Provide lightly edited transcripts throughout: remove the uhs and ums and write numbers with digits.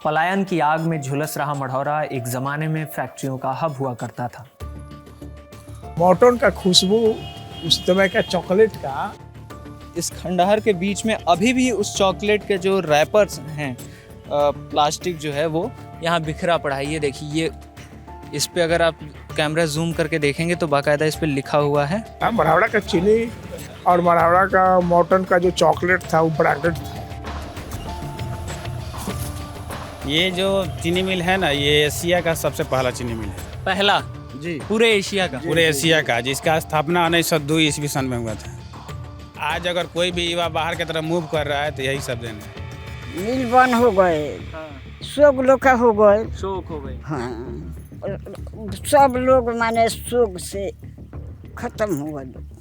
पलायन की आग में झुलस रहा मढ़ौरा एक जमाने में फैक्ट्रियों का हब हुआ करता था। मॉर्टन का खुशबू उस समय का चॉकलेट का, इस खंडहर के बीच में अभी भी उस चॉकलेट के जो रैपर्स हैं, प्लास्टिक जो है वो यहाँ बिखरा पड़ा है। ये देखिए, ये इस पे अगर आप कैमरा जूम करके देखेंगे तो बाकायदा इस पे लिखा हुआ है। मढ़ौरा का चीनी और मढ़ौरा का मॉर्टन का जो चॉकलेट था वो ब्रांडेड था। ये जो चीनी मिल है ना, ये एशिया का सबसे पहला चीनी मिल है। पहला जी, पूरे एशिया का। पूरे एशिया का, जिसका स्थापना 1902 ईस्वी सन में हुआ था। आज अगर कोई भी युवा बाहर की तरफ मूव कर रहा है तो यही सब देन है। मिल बंद हो गए, शोक लोग का हो गए, शोक हो गई। हाँ, सब लोग माने शोक से खत्म हो गए।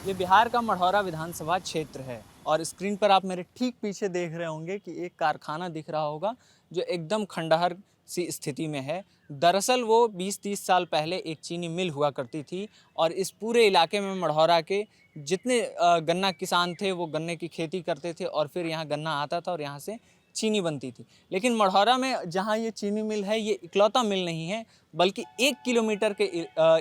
ये बिहार का मढ़ौरा विधानसभा क्षेत्र है और स्क्रीन पर आप मेरे ठीक पीछे देख रहे होंगे कि एक कारखाना दिख रहा होगा जो एकदम खंडहर सी स्थिति में है। दरअसल वो 20-30 साल पहले एक चीनी मिल हुआ करती थी और इस पूरे इलाके में मढ़ौरा के जितने गन्ना किसान थे वो गन्ने की खेती करते थे और फिर यहाँ गन्ना आता था और यहाँ से चीनी बनती थी। लेकिन मढ़ौरा में जहाँ ये चीनी मिल है, ये इकलौता मिल नहीं है, बल्कि 1 किलोमीटर के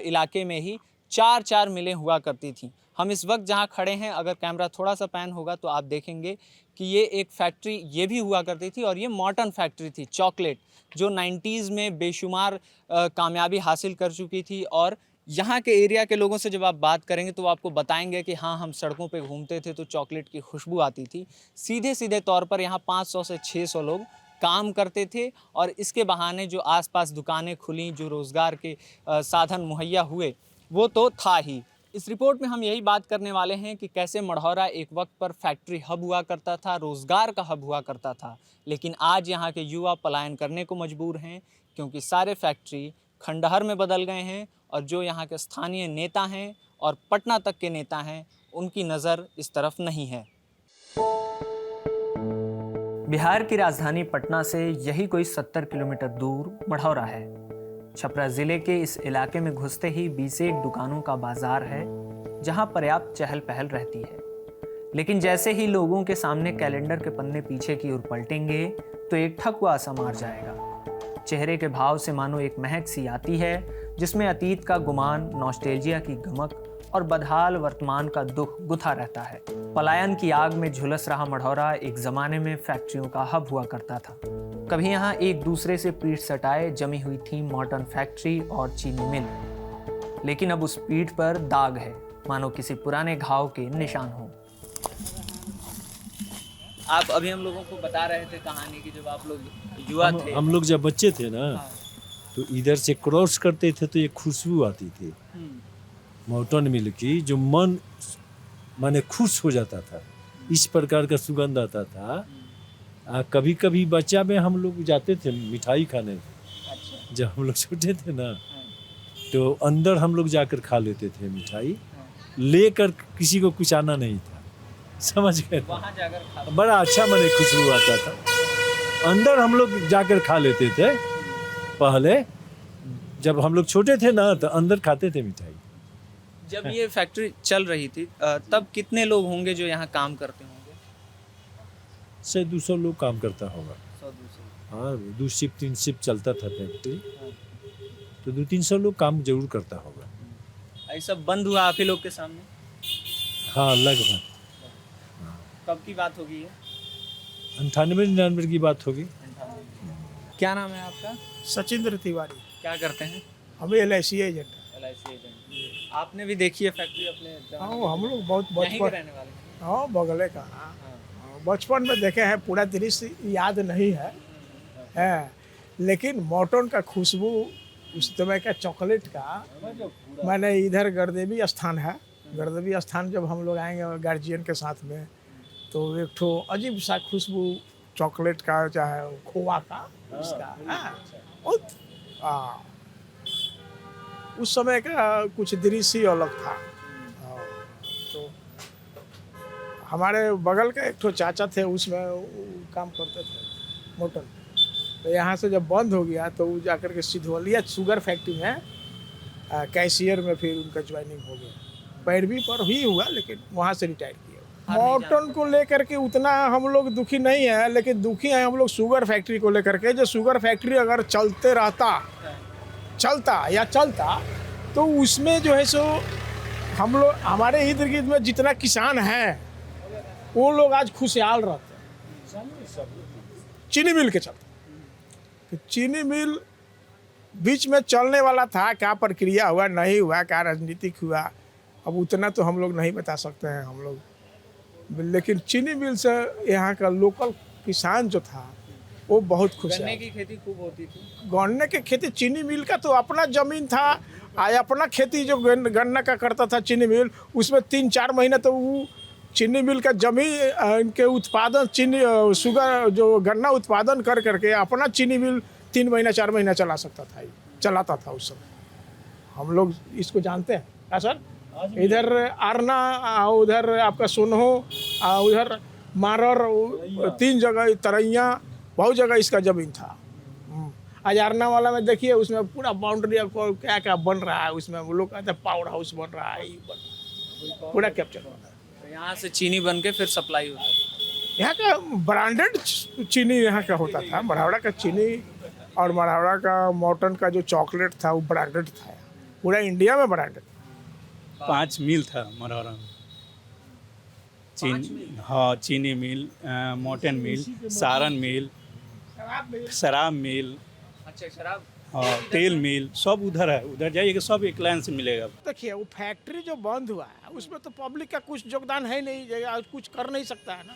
इलाके में ही 4 मिलें हुआ करती थी। हम इस वक्त जहाँ खड़े हैं, अगर कैमरा थोड़ा सा पैन होगा तो आप देखेंगे कि ये एक फैक्ट्री ये भी हुआ करती थी और ये मॉर्टन फैक्ट्री थी, चॉकलेट, जो 90s में बेशुमार कामयाबी हासिल कर चुकी थी। और यहाँ के एरिया के लोगों से जब आप बात करेंगे तो वो आपको बताएंगे कि हाँ, हम सड़कों पे घूमते थे तो चॉकलेट की खुशबू आती थी। सीधे तौर पर यहाँ 500 से 600 लोग काम करते थे और इसके बहाने जो आसपास दुकानें खुली, जो रोज़गार के साधन मुहैया हुए, वो तो था ही। इस रिपोर्ट में हम यही बात करने वाले हैं कि कैसे मढ़ौरा एक वक्त पर फैक्ट्री हब हुआ करता था, रोज़गार का हब हुआ करता था, लेकिन आज यहाँ के युवा पलायन करने को मजबूर हैं क्योंकि सारे फैक्ट्री खंडहर में बदल गए हैं और जो यहाँ के स्थानीय नेता हैं और पटना तक के नेता हैं, उनकी नज़र इस तरफ नहीं है। बिहार की राजधानी पटना से यही कोई 70 किलोमीटर दूर मढ़ौरा है। छपरा जिले के इस इलाके में घुसते ही 20 दुकानों का बाजार है जहां पर्याप्त चहल पहल रहती है। लेकिन जैसे ही लोगों के सामने कैलेंडर के पन्ने पीछे की ओर पलटेंगे तो एक ठकुआ सा मार जाएगा। चेहरे के भाव से मानो एक महक सी आती है जिसमें अतीत का गुमान, नॉस्टैल्जिया की गमक और बदहाल वर्तमान का दुख गुथा रहता है। पलायन की आग में झुलस रहा मढ़ौरा एक जमाने में फैक्ट्रियों का हब हुआ करता था। कभी यहाँ एक दूसरे से पीठ सटाए जमी हुई थी मॉर्टन फैक्ट्री और चीनी मिल, लेकिन अब उस पीठ पर दाग है, मानो किसी पुराने घाव के निशान हो। आप अभी हम लोगों को बता रहे थे कहानी की, जब आप लोग युवा थे, हम लोग जब बच्चे थे ना, तो इधर से क्रॉस करते थे तो एक खुशबू आती थी मॉर्टन मिल की, जो मन माने खुश हो जाता था। इस प्रकार का सुगंध आता था। कभी कभी बच्चा में हम लोग जाते थे मिठाई खाने। अच्छा। जब हम लोग छोटे थे ना, तो अंदर हम लोग जाकर खा लेते थे मिठाई, लेकर किसी को कुछ आना नहीं था, समझ गए? वहाँ जाकर बड़ा अच्छा माने खुशबू आता था। अंदर हम लोग जाकर खा लेते थे पहले, जब हम लोग छोटे थे ना, तो अंदर खाते थे मिठाई। जब ये फैक्ट्री चल रही थी तब कितने लोग होंगे जो यहाँ काम करते होंगे? 100-200 लोग काम करता होगा। 100-200। हाँ, 2 शिफ्ट 3 शिफ्ट चलता था फैक्ट्री, तो 200-300 लोग काम जरूर करता होगा। ऐसा बंद हुआ आप ही लोग के सामने? हाँ, लगभग। कब की बात होगी ये? 98-99 की बात होगी। क्या नाम है आपका? सचिंद्र तिवारी। क्या करते हैं? हमें LIC एजेंट। LIC agent. आपने भी देखी है फैक्ट्री अपने? हाँ, हम लोग बहुत यहीं के बचपन, रहने वाले हैं? हाँ, बगले का, बचपन में देखे हैं। पूरा दृश्य याद नहीं है, लेकिन मॉर्टन का खुशबू उस समय का चॉकलेट का, मैंने इधर गरदेवी स्थान है, गरदेवी स्थान जब हम लोग आएंगे गार्जियन के साथ में, तो एक ठो अजीब सा खुशबू चॉकलेट का, चाहे खोआ का, उसका उस समय का कुछ दृश्य ही अलग था। तो हमारे बगल के एक ठो चाचा थे, उसमें काम करते थे मोटन। तो यहाँ से जब बंद हो गया तो वो जाकर के सिधवलिया शुगर फैक्ट्री में कैशियर में फिर उनका ज्वाइनिंग हो गया। पैरवी पर ही हुआ, लेकिन वहाँ से रिटायर किया। मॉर्टन को लेकर के उतना हम लोग दुखी नहीं है, लेकिन दुखी हैं हम लोग शुगर फैक्ट्री को लेकर के। जो शुगर फैक्ट्री अगर चलता तो उसमें जो है सो हम लोग, हमारे इर्द गिर्द में जितना किसान हैं वो लोग आज खुशहाल रहते हैं। चीनी मिल के चलते, चीनी मिल बीच में चलने वाला था, क्या प्रक्रिया हुआ नहीं हुआ, क्या राजनीतिक हुआ, अब उतना तो हम लोग नहीं बता सकते हैं हम लोग। लेकिन चीनी मिल से यहाँ का लोकल किसान जो था वो बहुत खुश है। गन्ने की खेती खूब होती थी। गन्ने की खेती, चीनी मिल का तो अपना जमीन था, अपना खेती जो गन्ना का करता था चीनी मिल, उसमें 3-4 महीने तो वो चीनी मिल का जमीन इनके उत्पादन, चीनी शुगर जो गन्ना उत्पादन कर करके अपना चीनी मिल 3 महीना 4 महीना चलाता था उस समय। हम लोग इसको जानते हैं क्या सर? इधर आरना, उधर आपका सोनहो, उधर मारर, 3 जगह तरैया, बहुत जगह इसका जमीन था। आज आरना वाला में देखिए, उसमें पूरा बाउंड्री क्या क्या बन रहा है, उसमें वो लोग कहते हैं पावर हाउस बन रहा है, पूरा कैप्चर हो रहा है। तो यहाँ से चीनी बन के फिर सप्लाई होता था। यहाँ का ब्रांडेड चीनी यहाँ का होता था, मरहौड़ा का चीनी और मरहौड़ा का मॉर्टन का जो चॉकलेट था वो ब्रांडेड था, पूरा इंडिया में ब्रांडेड। 5 मिल था मरहौड़ा में। हाँ, चीनी मिल, मॉर्टन मिल, सारन मिल, शराब मिल, अच्छा शराब, हाँ, तेल मिल, सब उधर है। उधर जाइए सब एक लाइन से मिलेगा। देखिए वो फैक्ट्री जो बंद हुआ है उसमें तो पब्लिक का कुछ योगदान है नहीं, कुछ कर नहीं सकता है ना।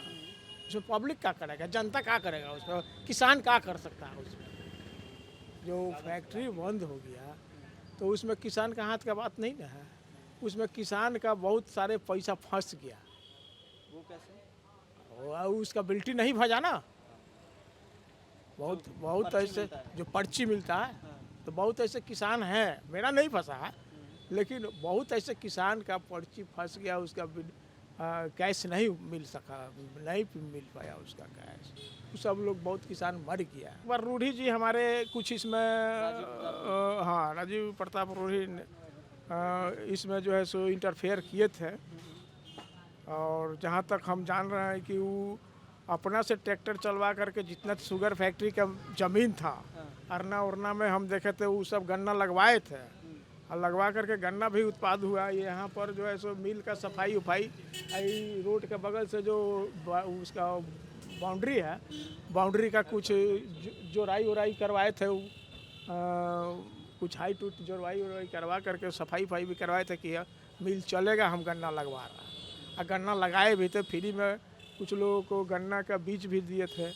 उसमें पब्लिक क्या करेगा, जनता क्या करेगा, उसमें किसान क्या कर सकता है। उसमें जो फैक्ट्री बंद हो गया तो उसमें किसान का हाथ का बात नहीं ना है, उसमें किसान का बहुत सारे पैसा फंस गया। वो कैसे? उसका बिल्टी नहीं भजा ना, बहुत ऐसे जो पर्ची मिलता है, तो बहुत ऐसे किसान हैं, मेरा नहीं फंसा है, लेकिन बहुत ऐसे किसान का पर्ची फंस गया, उसका कैश नहीं मिल सका, नहीं मिल पाया उसका कैश। सब लोग, बहुत किसान मर गया। एक बार रूढ़ी जी हमारे कुछ इसमें, हाँ राजीव प्रताप रूढ़ी इसमें जो है सो इंटरफेयर किए थे, और जहाँ तक हम जान रहे हैं कि वो अपना से ट्रैक्टर चलवा करके जितना शुगर फैक्ट्री का ज़मीन था अरना उरना में हम देखे थे, वो सब गन्ना लगवाए थे, और लगवा करके गन्ना भी उत्पाद हुआ। यहाँ पर जो है सो मिल का सफाई उफाई, रोड के बगल से जो उसका बाउंड्री है, बाउंड्री का कुछ जोड़ाई वोराई करवाए थे, कुछ हाइट उट जोड़वाई वोराई करवा करके सफाई उफाई भी करवाए थे कि मिल चलेगा, हम गन्ना लगवा रहा है। और गन्ना लगाए भी थे फ्री में, कुछ लोगों को गन्ना का बीज भी दिए थे,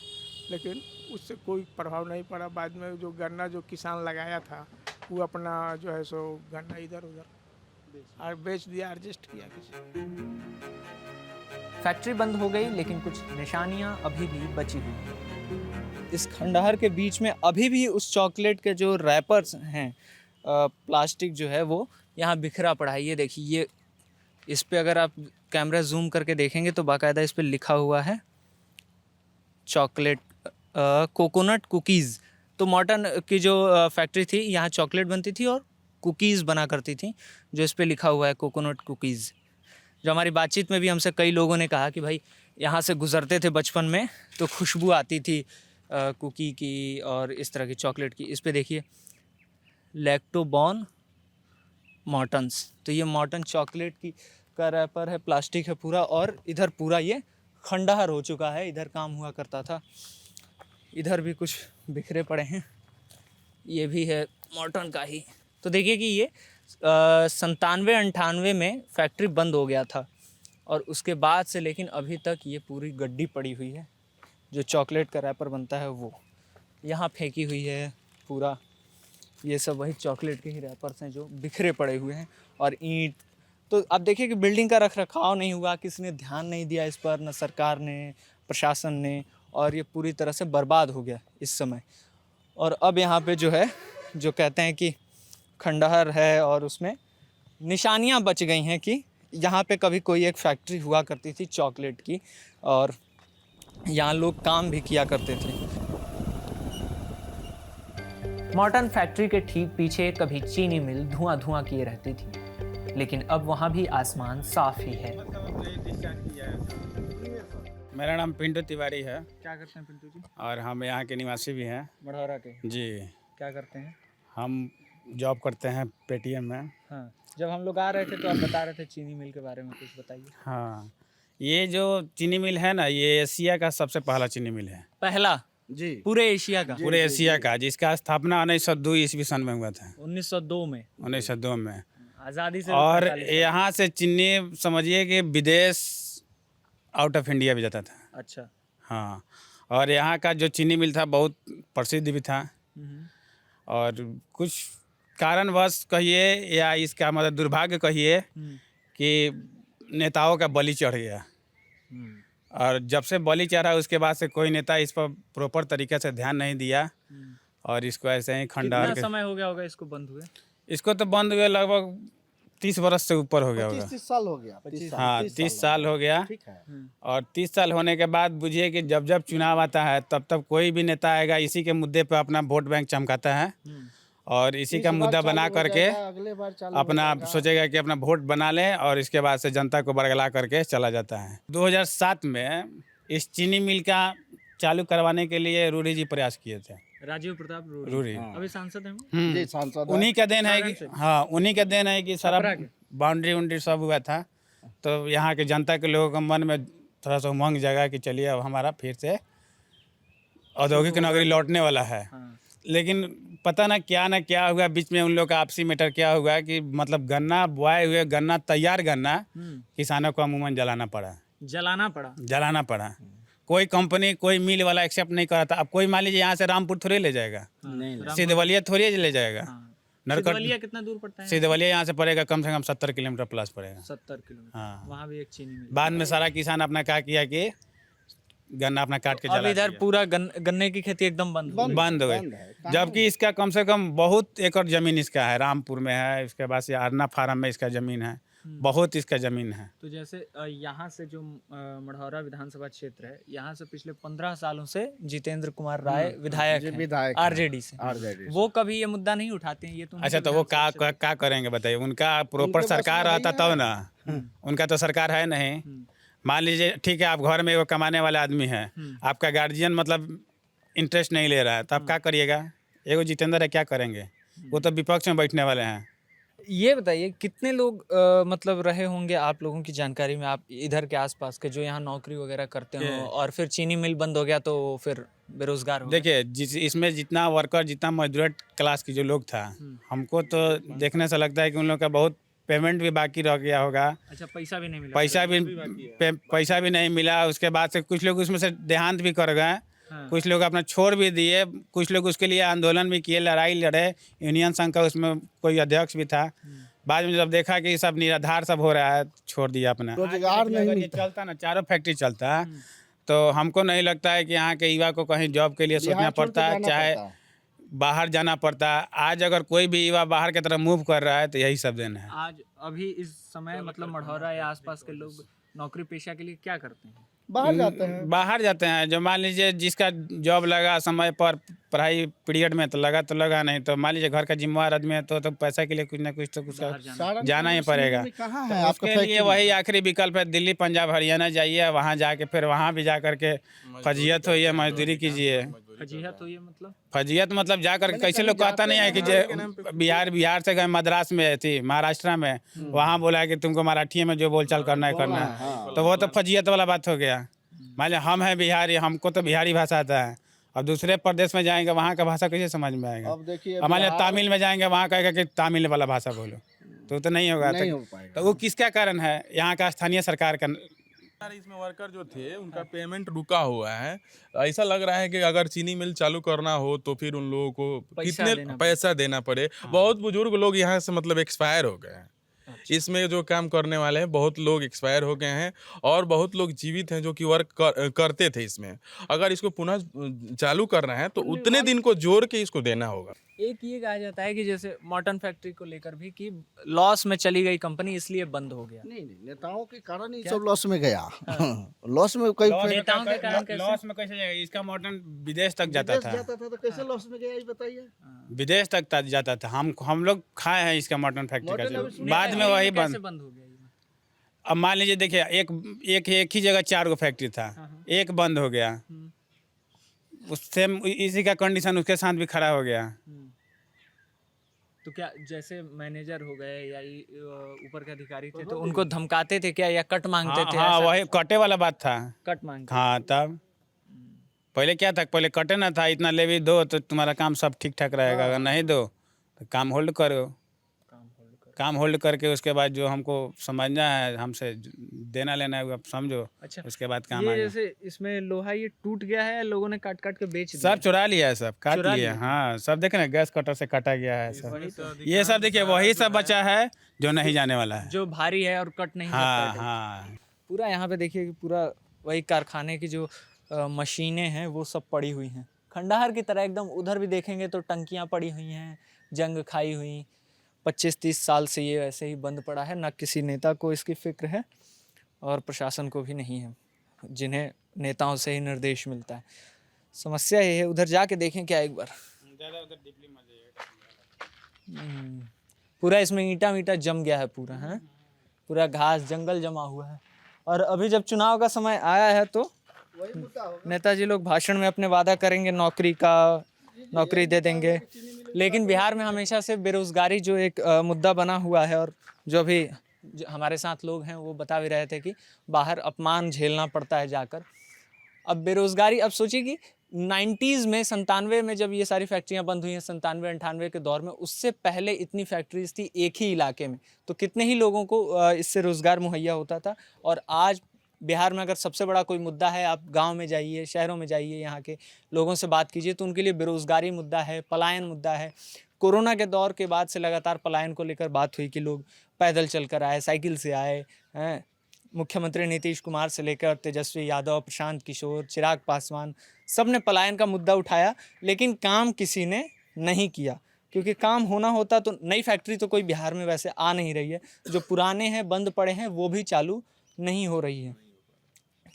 लेकिन उससे कोई प्रभाव नहीं पड़ा। बाद में जो गन्ना जो किसान लगाया था वो अपना जो है सो गन्ना इधर उधर और बेच दिया, एडजस्ट किया किसी। फैक्ट्री बंद हो गई, लेकिन कुछ निशानियां अभी भी बची हुई हैं। इस खंडहर के बीच में अभी भी उस चॉकलेट के जो रैपर्स हैं, प्लास्टिक जो है वो यहाँ बिखरा पड़ा है। ये देखिए, ये इस पे अगर आप कैमरा जूम करके देखेंगे तो बाकायदा इस पे लिखा हुआ है चॉकलेट कोकोनट कुकीज़। तो मॉर्टन की जो फैक्ट्री थी, यहाँ चॉकलेट बनती थी और कुकीज़ बना करती थी, जो इस पे लिखा हुआ है कोकोनट कुकीज़। जो हमारी बातचीत में भी हमसे कई लोगों ने कहा कि भाई यहाँ से गुज़रते थे बचपन में तो खुशबू आती थी कुकी की और इस तरह की चॉकलेट की। इस पे देखिए लैक्टोबॉर्न मॉर्टन्स, तो ये मॉर्टन चॉकलेट की का रैपर है, प्लास्टिक है पूरा, और इधर पूरा ये खंडहर हो चुका है। इधर काम हुआ करता था, इधर भी कुछ बिखरे पड़े हैं, ये भी है मॉर्टन का ही। तो देखिए कि ये 97-98 में फैक्ट्री बंद हो गया था, और उसके बाद से लेकिन अभी तक ये पूरी गड्डी पड़ी हुई है। जो चॉकलेट का रैपर बनता है वो यहाँ फेंकी हुई है पूरा। ये सब वही चॉकलेट के ही रैपर्स हैं जो बिखरे पड़े हुए हैं, और ईंट। तो आप देखिए कि बिल्डिंग का रख रखाव नहीं हुआ, किसी ने ध्यान नहीं दिया इस पर, न सरकार ने, प्रशासन ने, और ये पूरी तरह से बर्बाद हो गया इस समय। और अब यहाँ पे जो है, जो कहते हैं कि खंडहर है और उसमें निशानियाँ बच गई हैं कि यहाँ पे कभी कोई एक फैक्ट्री हुआ करती थी चॉकलेट की, और यहाँ लोग काम भी किया करते थे। मॉर्टन फैक्ट्री के ठीक पीछे कभी चीनी मिल धुआं धुआं किए रहती थी, लेकिन अब वहाँ भी आसमान साफ ही है। मेरा नाम पिंटू तिवारी है क्या करते हैं पिंटू जी? और हम यहाँ के निवासी भी हैं। मढ़ौरा के जी, क्या करते हैं? हम जॉब करते हैं पेटीएम में। हाँ, जब हम लोग आ रहे थे तो आप बता रहे थे चीनी मिल के बारे में, कुछ बताइए। हाँ, ये जो चीनी मिल है ना, ये एशिया का सबसे पहला चीनी मिल है, पहला जी पूरे एशिया का, पूरे एशिया का, जिसका स्थापना 1902 ईस्वी सन में हुआ था। 1902 में, 1902 में। आज़ादी से और 45 साल। यहाँ से चीनी समझिए कि विदेश आउट ऑफ इंडिया भी जाता था। अच्छा। हाँ, और यहाँ का जो चीनी मिल था बहुत प्रसिद्ध भी था। हम्म, और कुछ कारणवश कहिए या इसका मतलब दुर्भाग्य कहिए हम्म, कि नेताओं का बलि चढ़ गया। हम्म, और जब से बलि चढ़ा उसके बाद से कोई नेता इस पर प्रॉपर तरीके से ध्यान नहीं दिया हम्म। और इसको ऐसे ही खंडहर कितना के। समय हो गया होगा इसको बंद हुए? इसको तो बंद हुए लगभग 30 बरस से ऊपर हो गया होगा। 30 साल हो गया। 25 हाँ, 30 साल हो गया। ठीक है। और 30 साल होने के बाद बुझिए कि जब जब चुनाव आता है तब तब कोई भी नेता आएगा, इसी के मुद्दे पर अपना वोट बैंक चमकाता है और इसी का मुद्दा बना करके अगले बार चालू अपना सोचेगा कि अपना वोट बना ले और इसके बाद से जनता को बरगला करके चला जाता है। 2007 में इस चीनी मिल का चालू करवाने के लिए रूडी जी प्रयास किए थे। राजीव प्रताप रूडी। अभी सांसद हैं वो? जी सांसद है। उन्हीं का देन है कि हाँ, उन्हीं का देन है कि सारा छपरा के। बाउंड्री उंड्री सब हुआ था। तो यहाँ के जनता के लोगों के मन में थोड़ा सा उमंग जगा कि चलिए अब हमारा फिर से औद्योगिक नगरी लौटने वाला है। हाँ। लेकिन पता ना क्या हुआ बीच में, उन लोग का आपसी मैटर क्या हुआ कि मतलब गन्ना बोए हुए गन्ना, तैयार गन्ना किसानों को अमूमन जलाना पड़ा। कोई कंपनी, कोई मिल वाला एक्सेप्ट नहीं कर रहा था। अब कोई मान लीजिए यहाँ से रामपुर थोड़ी ले जाएगा, सिद्धवलिया थोड़ी ले जाएगा। सिद्धवलिया कितना दूर पड़ता है? सिद्धवलिया यहाँ से पड़ेगा कम से कम 70 किलोमीटर प्लस पड़ेगा। 70 किलोमीटर। हाँ। वहाँ भी एक चीनी मिल। बाद में सारा किसान अपना क्या किया कि गन्ना अपना काट के अब जला इधर दिया। पूरा गन्ने की खेती एकदम बंद हो गई। बंद हो गई, जबकि इसका कम से कम बहुत एकड़ जमीन इसका है। रामपुर में है, इसके बाद से अरना फार्म में इसका जमीन है, बहुत इसका जमीन है। तो जैसे यहाँ से जो मढ़ौरा विधानसभा क्षेत्र है, यहाँ से पिछले 15 सालों से जितेंद्र कुमार राय विधायक हैं, विधायक हैं। आरजेडी से। वो कभी ये मुद्दा नहीं उठाते हैं? ये तो अच्छा, तो वो क्या करेंगे बताइए? उनका प्रॉपर सरकार रहता तब ना। उनका तो सरकार है नहीं। मान लीजिए ठीक है, आप घर में वो कमाने वाला आदमी है, आपका गार्जियन मतलब इंटरेस्ट नहीं ले रहा है, तो आप क्या करिएगा? एगो जितेंद्र है, क्या करेंगे? वो तो विपक्ष में बैठने वाले हैं। ये बताइए कितने लोग मतलब रहे होंगे आप लोगों की जानकारी में, आप इधर के आसपास के, जो यहाँ नौकरी वगैरह करते हो और फिर चीनी मिल बंद हो गया तो फिर बेरोजगार हो गए? देखिए, इसमें जितना वर्कर, जितना मजदूर क्लास की जो लोग था, हमको तो देखने से लगता है कि उन लोग का बहुत पेमेंट भी बाकी रह गया होगा। अच्छा, पैसा भी नहीं मिला? पैसा भी नहीं मिला। उसके बाद से कुछ लोग उसमें से देहांत भी कर गए। कुछ लोग अपना छोड़ भी दिए, कुछ लोग उसके लिए आंदोलन भी किए, लड़ाई लड़े। यूनियन संघ का उसमें कोई अध्यक्ष भी था। बाद में जब देखा कि सब निराधार सब हो रहा है, छोड़ दिया अपना। रोजगार नहीं अगर ये मिलता। चलता ना, चारों फैक्ट्री चलता, तो हमको नहीं लगता है कि यहाँ के युवा को कहीं जॉब के लिए सोचना पड़ता है, चाहे बाहर जाना पड़ता। आज अगर कोई भी युवा बाहर की तरफ मूव कर रहा है तो यही सब देन है। आज अभी इस समय मतलब मढ़ौरा या आसपास के लोग नौकरी पेशा के लिए क्या करते हैं? बाहर जाते हैं। जो मान लीजिए जिसका जॉब लगा समय पर पढ़ाई पीरियड में तो लगा, नहीं तो मान लीजिए घर का जिम्मेवार आदमी है तो पैसा के लिए कुछ ना कुछ तो उसका जाना ही पड़ेगा। कहाँ है तो आपका उसके लिए वही आखिरी विकल्प है, दिल्ली, पंजाब, हरियाणा जाइए, वहाँ जाके फिर वहाँ भी जा करके फजीयत होइए, मजदूरी कीजिए। फजीहत हो ये मतलब? फजीयत मतलब जा करके कैसे लोग कहता नहीं है कि जो बिहार से गए, मद्रास में थी, महाराष्ट्र में, वहाँ बोला कि तुमको मराठी में जो बोलचाल करना है, तो वो तो फजीयत वाला बात हो गया। मान लीजिए हम हैं बिहारी, हमको तो बिहारी भाषा आता है, अब दूसरे प्रदेश में जाएंगे वहाँ का भाषा कैसे समझ में आएगा? अब देखिए, हमारे तमिल में जाएंगे, वहाँ कहेगा कि तमिल वाला भाषा बोलो, तो नहीं होगा। तो वो किसका कारण है? यहाँ का स्थानीय सरकार का। इसमें वर्कर जो थे उनका पेमेंट रुका हुआ है। ऐसा लग रहा है कि अगर चीनी मिल चालू करना हो तो फिर उन लोगों को कितने पैसा देना पड़े। बहुत बुजुर्ग लोग यहाँ से मतलब एक्सपायर हो गए हैं। इसमें जो काम करने वाले हैं बहुत लोग एक्सपायर हो गए हैं और बहुत लोग जीवित हैं जो कि वर्क करते थे इसमें। अगर इसको पुनः चालू करना है तो उतने दिन को जोड़ के इसको देना होगा। एक ये कहा जाता है कि जैसे मॉर्टन फैक्ट्री को लेकर भी कि लॉस में चली गई कंपनी इसलिए बंद हो गया। नहीं, नेताओं के कारण ही सब लॉस में गया। लॉस में कई नेताओं के कारण कैसे? लॉस में कैसे जाएगा? इसका मॉडर्न विदेश तक जाता था तो कैसे लॉस में गया ये बताइए। विदेश तक जाता था। हम लोग खाए हैं इसका मॉडर्न फैक्ट्री का। बाद में वही कैसे बंद हो गया ये? अब मान लीजिए देखिए एक ही जगह 4 गो फैक्ट्री था, एक बंद हो गया, उससे इसी का कंडीशन उसके साथ भी खड़ा हो गया। तो क्या जैसे मैनेजर हो गए या ऊपर के अधिकारी थे तो उनको धमकाते थे क्या या कट मांगते थे? हाँ ऐसा वही कटे वाला बात था। कट मांगते हाँ तब पहले क्या था, पहले कटे ना था, इतना लेवी दो तो तुम्हारा काम सब ठीक ठाक रहेगा, अगर नहीं दो तो काम होल्ड करो, काम होल्ड करके उसके बाद जो हमको समझना है, हमसे देना लेना है आप समझो। अच्छा, उसके बाद काम ये आएगा। जैसे इसमें लोहा ये टूट गया है, लोगों ने काट काट के बेच दिया सब चुरा लिया है, सब काट चुरा लिया। लिया। हाँ सब देखे ना, गैस कटर से काटा गया है सब। वही तो, ये सब देखिए वही सब बचा है जो नहीं जाने वाला है। जो भारी है और कट नहीं हाँ सकता है। हाँ पूरा यहाँ पे देखिए कि पूरा वही कारखाने की जो मशीनें हैं वो सब पड़ी हुई हैं खंडहर की तरह एकदम। उधर भी देखेंगे तो टंकियाँ पड़ी हुई हैं, जंग खाई हुई। 25-30 साल से ये ऐसे ही बंद पड़ा है, ना किसी नेता को इसकी फिक्र है और प्रशासन को भी नहीं है, जिन्हें नेताओं से ही निर्देश मिलता है। समस्या ये है, उधर जाके देखें क्या एक बार। पूरा इसमें ईंटा मीटा जम गया है पूरा, है पूरा घास जंगल जमा हुआ है। और अभी जब चुनाव का समय आया है तो नेताजी लोग भाषण में अपने वादा करेंगे नौकरी दे देंगे, लेकिन बिहार में हमेशा से बेरोजगारी जो एक मुद्दा बना हुआ है, और जो अभी हमारे साथ लोग हैं वो बता भी रहे थे कि बाहर अपमान झेलना पड़ता है जाकर। अब बेरोजगारी, अब सोचिए कि 90s में 97 में जब ये सारी फैक्ट्रियां बंद हुई हैं, 97-98 के दौर में, उससे पहले इतनी फैक्ट्रीज थी एक ही इलाके में, तो कितने ही लोगों को इससे रोज़गार मुहैया होता था। और आज बिहार में अगर सबसे बड़ा कोई मुद्दा है, आप गांव में जाइए, शहरों में जाइए, यहाँ के लोगों से बात कीजिए तो उनके लिए बेरोज़गारी मुद्दा है, पलायन मुद्दा है। कोरोना के दौर के बाद से लगातार पलायन को लेकर बात हुई कि लोग पैदल चल कर आए, साइकिल से आए हैं। मुख्यमंत्री नीतीश कुमार से लेकर तेजस्वी यादव, प्रशांत किशोर, चिराग पासवान, सब ने पलायन का मुद्दा उठाया, लेकिन काम किसी ने नहीं किया। क्योंकि काम होना होता तो नई फैक्ट्री तो कोई बिहार में वैसे आ नहीं रही है, जो पुराने हैं बंद पड़े हैं वो भी चालू नहीं हो रही है,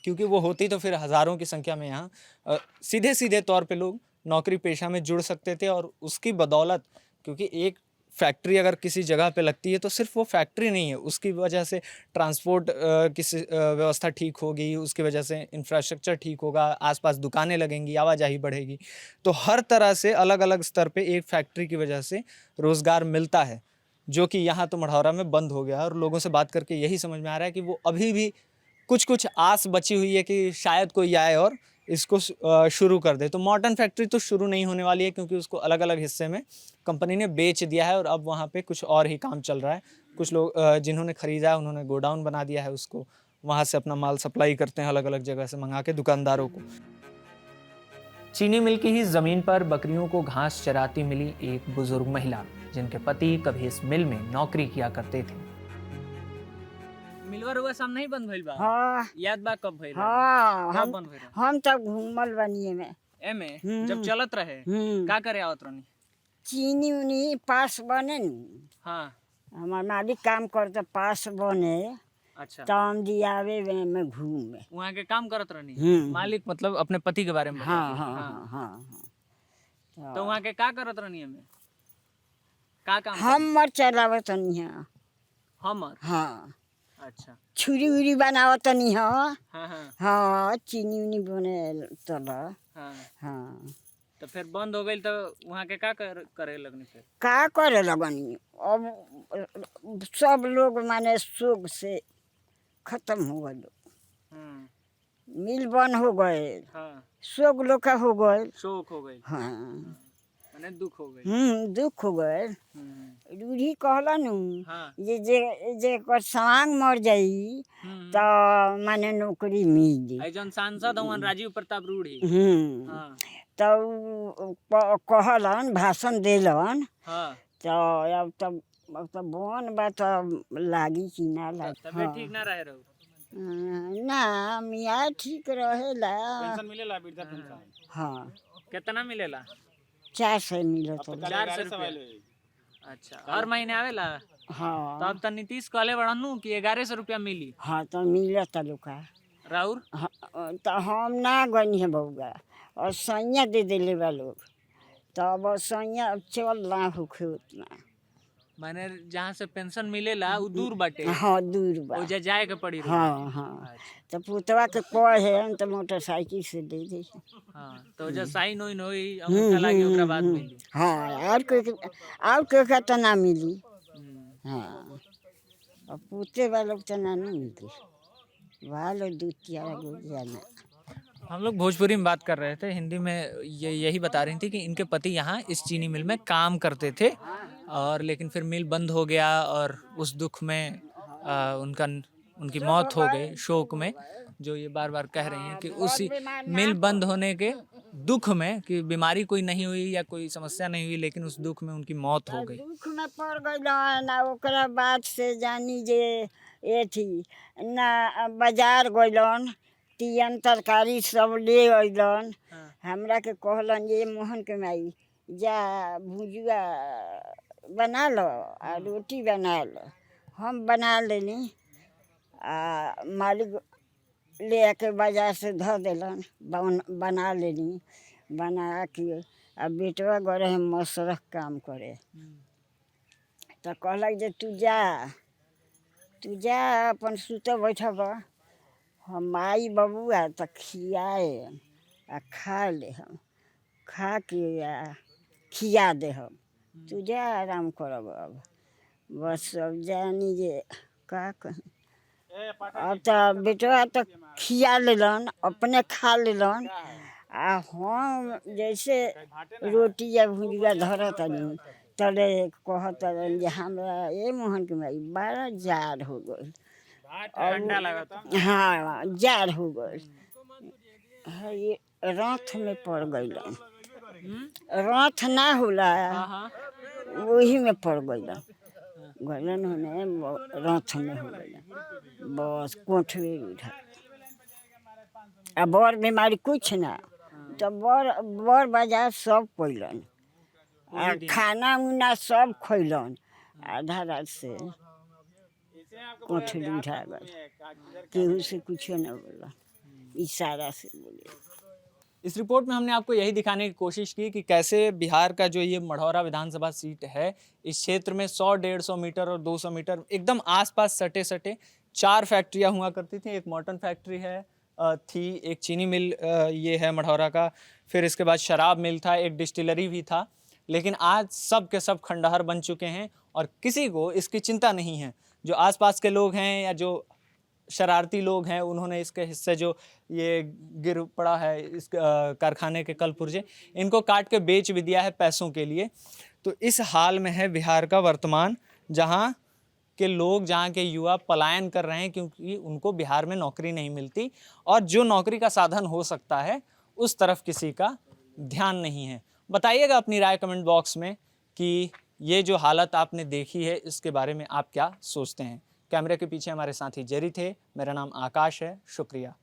क्योंकि वो होती तो फिर हज़ारों की संख्या में यहाँ सीधे सीधे तौर पे लोग नौकरी पेशा में जुड़ सकते थे। और उसकी बदौलत, क्योंकि एक फैक्ट्री अगर किसी जगह पे लगती है तो सिर्फ वो फैक्ट्री नहीं है, उसकी वजह से ट्रांसपोर्ट की व्यवस्था ठीक होगी, उसकी वजह से इंफ्रास्ट्रक्चर ठीक होगा, आसपास दुकानें लगेंगी, आवाजाही बढ़ेगी। तो हर तरह से अलग अलग स्तर पे एक फैक्ट्री की वजह से रोज़गार मिलता है, जो कि यहाँ तो मढ़ौरा में बंद हो गया है। और लोगों से बात करके यही समझ में आ रहा है कि वो अभी भी कुछ आस बची हुई है कि शायद कोई आए और इसको शुरू कर दे। तो मॉर्टन फैक्ट्री तो शुरू नहीं होने वाली है, क्योंकि उसको अलग अलग हिस्से में कंपनी ने बेच दिया है और अब वहाँ पे कुछ और ही काम चल रहा है। कुछ लोग जिन्होंने ख़रीदा है उन्होंने गोडाउन बना दिया है, उसको वहाँ से अपना माल सप्लाई करते हैं अलग अलग जगह से मंगा के दुकानदारों को। चीनी मिल की ही ज़मीन पर बकरियों को घास चराती मिली एक बुजुर्ग महिला, जिनके पति कभी इस मिल में नौकरी किया करते थे। मिलवा रुआ सामने ही बंद भइल बा? हाँ याद बा कब भइल? हाँ, कब बंद भइल? हम तब घूमल बनिए में एमे जब चलत रहे का करे आवत रहनी? चीनी उनी पास बने न, हाँ हमार मालिक काम करते पास बने, अच्छा, तो हम दियावे में घूमे। वहाँ के काम करत रहनी? मालिक मतलब अपने पति के बारे में बता हाँ रही। हाँ हाँ हाँ। तो वहाँ के का करत रहनी एमे? का काम? हमर चलावत नहीं है। हमर? हाँ, अच्छा, छुरी उरी बनावत नहीं है। हाँ हाँ हाँ, चीनी उनी बने तब। हाँ। हाँ, तो फिर बंद हो गई तो वहाँ के का करे लगनी फिर? का करे लगनी, अब सब लोग माने शोक से खत्म हो गए। मिल बंद हो गए, हाँ, शोक लोग का हो गए। शोक हो गई, हाँ, माने दुख हो गई। दुख हो गए। रूढ़ी कहलन हाँ, जे कर सवांग मर जाई तो माने नौकरी मिली। आई जौन सांसद हवन राजीव प्रताप रूढ़ी, हाँ तो कहलन, भाषण देलन, हाँ, तो अब तो बन बा तो लागी कि ना लागी। तबियत ठीक ना रहे रहो? ना मियाँ ठीक रहेला। पेंशन मिलेला, वृद्धा पेंशन? हाँ, कितना मिलेला? 400 मिलत। 400 रुपया? अच्छा, हर महीने आवेला? हाँ, तो अब तो नीतीश कहले बड़नू कि 1100 रुपया मिली। हाँ, तो मिलत लोग। राउर? तो हम ना गनी है बउआ, और सैया दे दिले बा लोग, तो अब सैया चल ना होखे उतना। मैंने जहाँ से पेंशन मिलेला वो दूर बाटे, हाँ दूर बा। ओजा जाए के पड़ी रही। हाँ हाँ तो पुतवा के कहे तो मोटरसाइकिल से दे दे। हाँ तो ओजा साइन ओइन होई, अंगूठा लागी, ओकरा बाद मिली। हाँ और कोई का तो ना मिली। हाँ और पूते वालों को तो ना नहीं मिली, वालों दूतिया गो जाना। हम लोग भोजपुरी में बात कर रहे थे, हिंदी में यही बता रही थी कि इनके पति यहाँ इस चीनी मिल में काम करते थे और लेकिन फिर मिल बंद हो गया और उस दुख में उनकी मौत हो गई, शोक में, जो ये बार बार कह रही हैं कि उसी मिल बंद होने के दुख में, कि बीमारी कोई नहीं हुई या कोई समस्या नहीं हुई, लेकिन उस दुख में उनकी मौत हो गई। दुख में पड़ गई ना, ओकरा बात से जानी जे ये थी ना, बाजार गइलन तियन तरकारी सब ले अइलन। हमरा के कहलन ये मोहन के माई जा भुजिया बना लो आ रोटी बना लो। हम बना लेनी आ मालिक ले आके बाजार से धो देलन, बना लेनी। बना के आ बेटवा गए हम मसरख काम करे तो कहलक जे तू जा अपन सुत बैठब, हम आई बबुआ तो खियाए आ खा ले, हम खा के आ खिया दे, हम तू जा आराम करब। अब बस अब जानी जे का कहीं। अब तो बेटवा तो खिया लेलन, अपने खा लेलन आ हम जैसे रोटी या भुजिया धरत नहीं तले कहत जे हमरा ये मोहन के माई बड़ा जाड़ हो गई। ठंडा लगा। हाँ जाड़ हो गई। ये रथ में पड़ गई, रथ ना होला वही में पड़ गई गलन होने, रथ में हो गई बस कोठवे उठा। अब बड़ बीमारी कुछ ना, तो बड़ बाजार सब पैलन आ खाना उना सब खैलन, आधा रात से कोठरी उठा गई, केहू से कुछ न बोला, इशारा से बोले। इस रिपोर्ट में हमने आपको यही दिखाने की कोशिश की कि कैसे बिहार का जो ये मढ़ौरा विधानसभा सीट है, इस क्षेत्र में 100-150 मीटर और 200 मीटर एकदम आसपास सटे 4 फैक्ट्रियां हुआ करती थी। एक मॉर्टन फैक्ट्री थी, एक चीनी मिल ये है मढ़ौरा का, फिर इसके बाद शराब मिल था, एक डिस्टिलरी भी था। लेकिन आज सब के सब खंडहर बन चुके हैं और किसी को इसकी चिंता नहीं है। जो आसपास के लोग हैं या जो शरारती लोग हैं, उन्होंने इसके हिस्से जो ये गिर पड़ा है इस कारखाने के कल पुर्जे, इनको काट के बेच भी दिया है पैसों के लिए। तो इस हाल में है बिहार का वर्तमान, जहाँ के लोग, जहाँ के युवा पलायन कर रहे हैं क्योंकि उनको बिहार में नौकरी नहीं मिलती और जो नौकरी का साधन हो सकता है उस तरफ किसी का ध्यान नहीं है। बताइएगा अपनी राय कमेंट बॉक्स में कि ये जो हालत आपने देखी है इसके बारे में आप क्या सोचते हैं। कैमरे के पीछे हमारे साथी जेरी थे, मेरा नाम आकाश है, शुक्रिया।